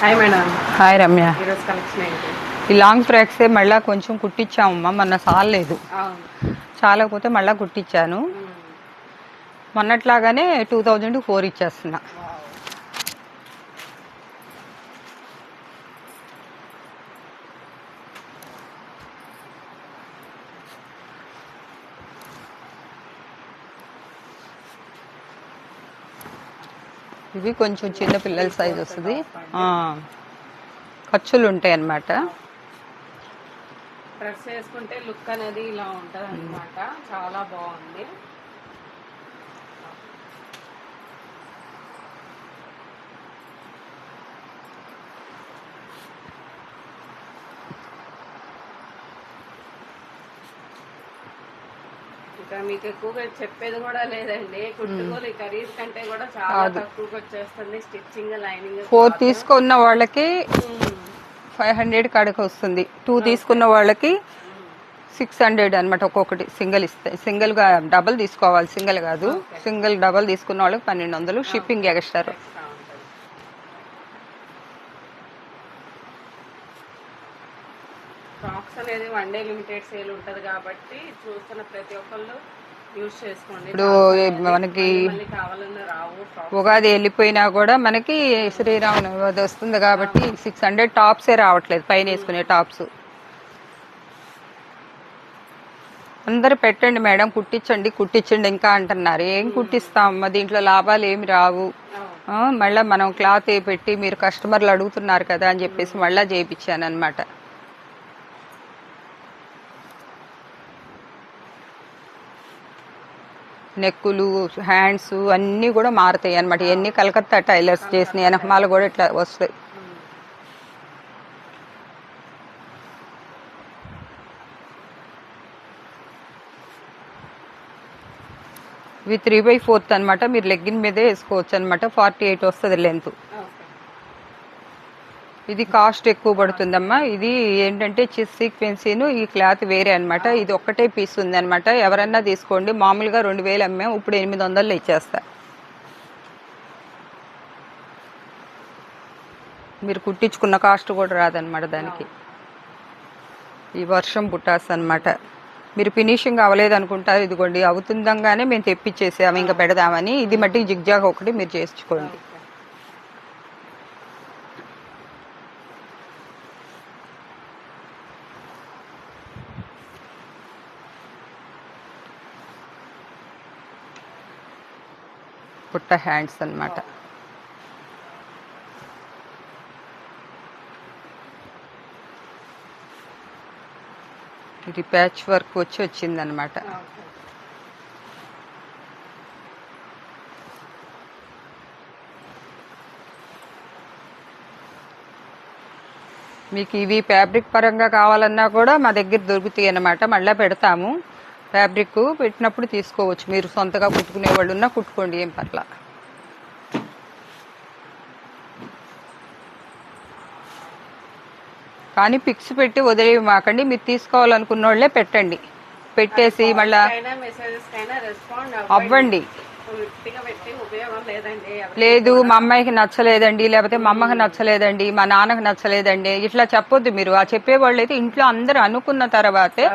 Hi madam. Hi Ramya. ఈరోజు collection ఏంటి? ఈ లాంగ్ ఫ్రాక్సే మళ్ళీ కొంచెం కుట్టించామమ్మా. మొన్న సాలేదు, చాలకపోతే మళ్ళీ కుట్టించాను. మొన్నట్లాగానే 2004 ఇచ్చేస్తున్నా. ఇవి కొంచెం చిన్న పిల్లల సైజ్ వస్తుంది, ఖర్చులు ఉంటాయి అన్నమాట. డ్రెస్ వేసుకుంటే లుక్ అనేది ఇలా ఉంటుంది అన్నమాట. చాలా బాగుంది. ఇంకా మీకు ఎక్కువగా చెప్పేది కూడా లేదండి. కుట్టుకోలు ఖరీదు కంటే కూడా చాలా తక్కువకి వచ్చేస్తుంది. స్టిచ్చింగ్, లైనింగ్ 4 తీసుకున్న వాళ్ళకి 500 కాడికి వస్తుంది. 2 తీసుకున్న వాళ్ళకి 600 అనమాట. ఒక్కొక్కటి సింగిల్ ఇస్తే, సింగిల్ గా డబల్ తీసుకోవాలి, సింగిల్ కాదు. సింగిల్ డబల్ తీసుకున్న వాళ్ళకి 1200. Shipping extra. స్టాక్స్ అనేది 1 డే లిమిటెడ్ సేల్ ఉంటది కాబట్టి చూస్తున్న ప్రతి ఒక్కళ్ళు యూజ్ చేసుకోండి. ఇప్పుడు మనకి కావాలన్నా రావు. ఉగాది వెళ్ళిపోయినా కూడా మనకి శ్రీరామనవమి వస్తుంది కాబట్టి 600 టాప్సే రావట్లేదు, పైన వేసుకునే టాప్స్. అందరు పెట్టండి మేడం, కుట్టించండి కుట్టించండి ఇంకా అంటున్నారు. ఏం కుట్టిస్తామమ్మా, దీంట్లో లాభాలు ఏమి రావు. మళ్ళీ మనం క్లాత్ పెట్టి మీరు కస్టమర్లు అడుగుతున్నారు కదా అని చెప్పేసి మళ్ళీ చేయించాను అనమాట. నెక్కులు, హ్యాండ్స్ అన్నీ కూడా మారుతాయి అనమాట. ఎన్ని కలకత్తా టైలర్స్ చేసిన వెనకమాలు కూడా ఇట్లా వస్తాయి. ఇవి 3/4 అనమాట. మీరు లెగ్గిన్ మీదే వేసుకోవచ్చు అనమాట. 48 వస్తుంది లెంత్. ఇది కాస్ట్ ఎక్కువ పడుతుందమ్మా. ఇది ఏంటంటే చిస్ సీక్వెన్సీను, ఈ క్లాత్ వేరే అనమాట. ఇది ఒక్కటే పీస్ ఉంది అనమాట. ఎవరన్నా తీసుకోండి. మామూలుగా 2000 అమ్మాం, ఇప్పుడు 800 ఇచ్చేస్తా. మీరు కుట్టించుకున్న కాస్ట్ కూడా రాదనమాట దానికి. ఈ వర్షం బుట్టాస్ అనమాట. మీరు ఫినిషింగ్ అవ్వలేదు అనుకుంటారు, ఇదిగోండి అవుతుందంగానే మేము తెప్పించేసాము ఇంకా పెడదామని. ఇది మట్టి జిగ్జాగ్ ఒకటి మీరు చేసుకోండి. పుట్ట హ్యాండ్స్ అన్నమాట. ఇది ప్యాచ్ వర్క్ వచ్చిందనమాట. మీకు ఇవి ఫ్యాబ్రిక్ పరంగా కావాలన్నా కూడా మా దగ్గర దొరుకుతాయి అన్నమాట. మళ్ళీ పెడతాము. ఫ్యాబ్రిక్ పెట్టినప్పుడు తీసుకోవచ్చు. మీరు సొంతగా కుట్టుకునే వాళ్ళు ఉన్నా కుట్టుకోండి, ఏం పర్లా. కానీ పిక్స్ పెట్టి వదిలేయమాకండి. మీరు తీసుకోవాలనుకున్న వాళ్ళే పెట్టండి. పెట్టేసి మళ్ళా అవ్వండి. లేదు మా అమ్మాయికి నచ్చలేదండి, లేకపోతే మా అమ్మకి నచ్చలేదండి, మా నాన్నకి నచ్చలేదండి, ఇట్లా చెప్పొద్దు. మీరు ఆ చెప్పేవాళ్ళు అయితే ఇంట్లో అందరూ అనుకున్న తర్వాతే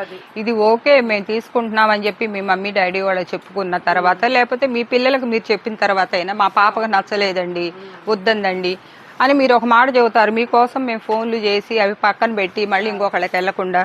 ఇది ఓకే మేము తీసుకుంటున్నామని చెప్పి మీ మమ్మీ డాడీ వాళ్ళు చెప్పుకున్న తర్వాత, లేకపోతే మీ పిల్లలకు మీరు చెప్పిన తర్వాత అయినా మా పాపకు నచ్చలేదండి, వద్దందండి అని మీరు ఒక మాట చెబుతారు. మీకోసం మేము ఫోన్లు చేసి అవి పక్కన పెట్టి మళ్ళీ ఇంకొకళ్ళకి వెళ్లకుండా.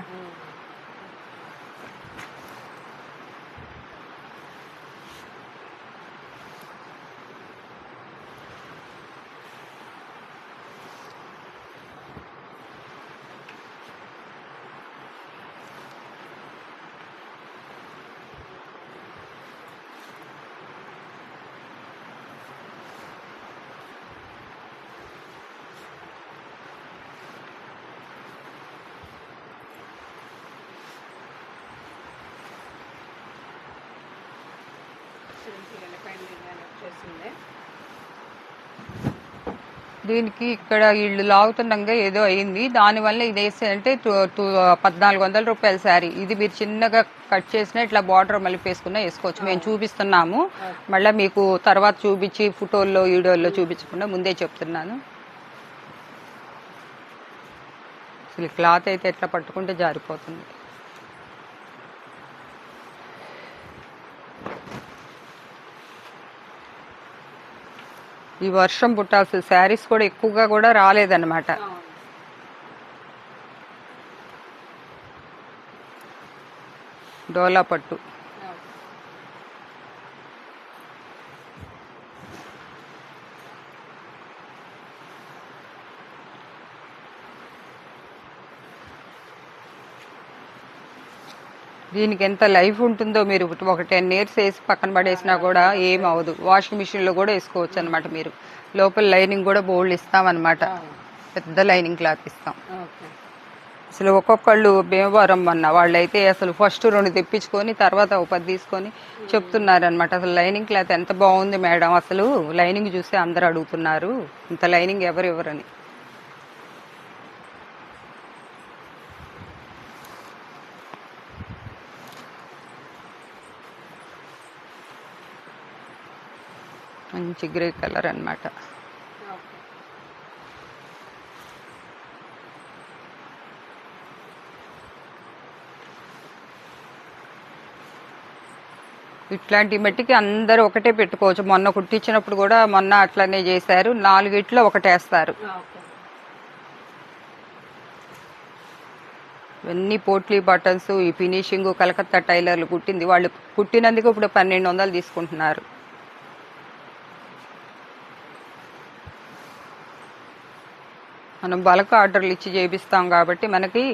దీనికి ఇక్కడ ఇళ్ళు లాగుతుండగా ఏదో అయింది, దానివల్ల ఇది వేస్తే 1400 రూపాయల శారీ. ఇది మీరు చిన్నగా కట్ చేసినా ఇట్లా బార్డర్ మలిపేసుకున్నా వేసుకోవచ్చు. మేము చూపిస్తున్నాము, మళ్ళీ మీకు తర్వాత చూపించి ఫోటోల్లో వీడియోల్లో చూపించకుండా ముందే చెప్తున్నాను. అసలు ఈ క్లాత్ అయితే ఎట్లా పట్టుకుంటే జారిపోతుంది. ఈ వర్షం పుట్టాల్సిన శారీస్ కూడా ఎక్కువగా కూడా రాలేదన్నమాట. డోలా పట్టు దీనికి ఎంత లైఫ్ ఉంటుందో మీరు ఒక 10 years వేసి పక్కన పడేసినా కూడా ఏం అవ్వదు. వాషింగ్ మిషన్లో కూడా వేసుకోవచ్చు అనమాట. మీరు లోపల లైనింగ్ కూడా బోల్డ్ ఇస్తాం అనమాట. పెద్ద లైనింగ్ క్లాత్ ఇస్తాం. అసలు ఒక్కొక్కళ్ళు భీమవరం అన్న వాళ్ళైతే అసలు ఫస్ట్ 2 తెప్పించుకొని తర్వాత ఒక 10 తీసుకొని చెప్తున్నారనమాట. అసలు లైనింగ్ క్లాత్ ఎంత బాగుంది మేడం, అసలు లైనింగ్ చూస్తే అందరు అడుగుతున్నారు, ఇంత లైనింగ్ ఎవరెవరని. మంచి గ్రే కలర్ అన్నమాట. ఇట్లాంటి మట్టికి అందరూ ఒకటే పెట్టుకోవచ్చు. మొన్న కుట్టించినప్పుడు కూడా మొన్న అట్లనే చేశారు, 4 ఇట్లో ఒకటేస్తారు. ఇవన్నీ పోట్లీ బటన్స్, ఈ ఫినిషింగ్ కలకత్తా టైలర్లు కుట్టింది. వాళ్ళు కుట్టినందుకు ఇప్పుడు 1200 తీసుకుంటున్నారు. మనం బల్క్ ఆర్డర్లు ఇచ్చి చేపిస్తాం కాబట్టి మనకి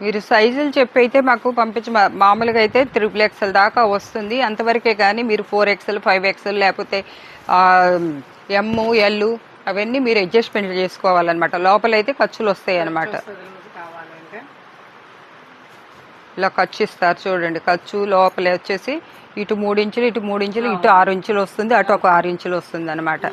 మీరు సైజులు చెప్పి అయితే మాకు పంపించి, మామూలుగా అయితే 3XL దాకా వస్తుంది అంతవరకే. కానీ మీరు 4XL 5XL లేకపోతే ML అవన్నీ మీరు అడ్జస్ట్మెంట్ చేసుకోవాలన్నమాట. లోపలైతే ఖర్చులు వస్తాయి అన్నమాట. ఇలా ఖర్చు ఇస్తారు చూడండి. ఖర్చు లోపల వచ్చేసి ఇటు 3 ఇంచులు, ఇటు 3 ఇంచులు, ఇటు 6 ఇంచులు వస్తుంది, అటు ఒక 6 ఇంచులు వస్తుంది అనమాట.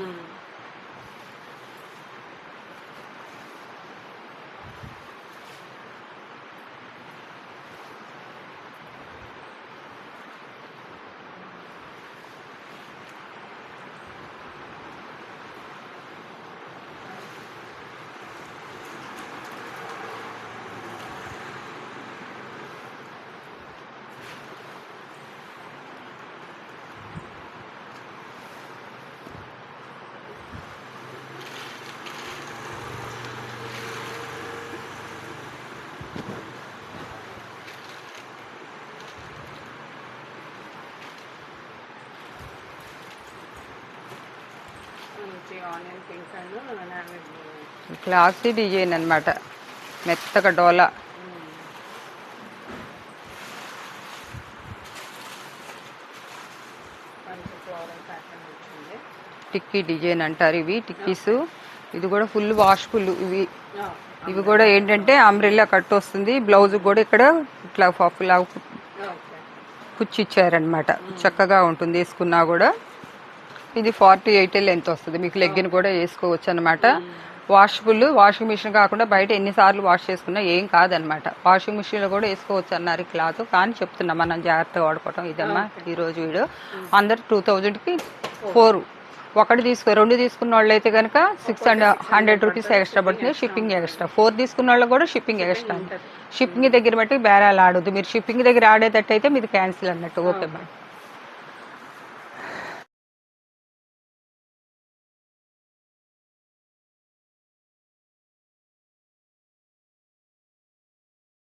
క్లాసీ డిజైన్ అన్నమాట. మెత్తగా డోలా. టిక్కీ డిజైన్ అంటారు ఇవి టిక్కీస్. ఇది కూడా ఫుల్ వాష్ఫుల్. ఇవి కూడా ఏంటంటే అంబ్రెల్లా కట్ వస్తుంది. బ్లౌజ్ కూడా ఇక్కడ ఇట్లా పఫ్లా కుచ్చిచ్చారనమాట. చక్కగా ఉంటుంది వేసుకున్నా కూడా. ఇది 48 లెంత్ వస్తుంది. మీకు లెగ్గిన్ కూడా వేసుకోవచ్చు అనమాట. వాషబుల్. వాషింగ్ మిషన్ కాకుండా బయట ఎన్నిసార్లు వాష్ చేసుకున్నా ఏం కాదనమాట. వాషింగ్ మిషన్లో కూడా వేసుకోవచ్చు అన్నారు క్లాత్. కానీ చెప్తున్నాం మనం జాగ్రత్తగా వాడుకోవటం. ఇదమ్మా ఈరోజు వీడియో. అందరు 2000కి 4 ఒకటి 2 తీసుకున్న వాళ్ళు అయితే కనుక 600 రూపీస్ ఎక్స్ట్రా పడుతుంది. Shipping extra. 4 తీసుకున్న వాళ్ళు కూడా షిప్పింగ్ ఎక్స్ట్రా. షిప్పింగ్ దగ్గర బట్టి బేరాలు ఆడొద్దు. మీరు షిప్పింగ్ దగ్గర ఆడేటట్టు అయితే మీది క్యాన్సిల్ అన్నట్టు. Okay bye.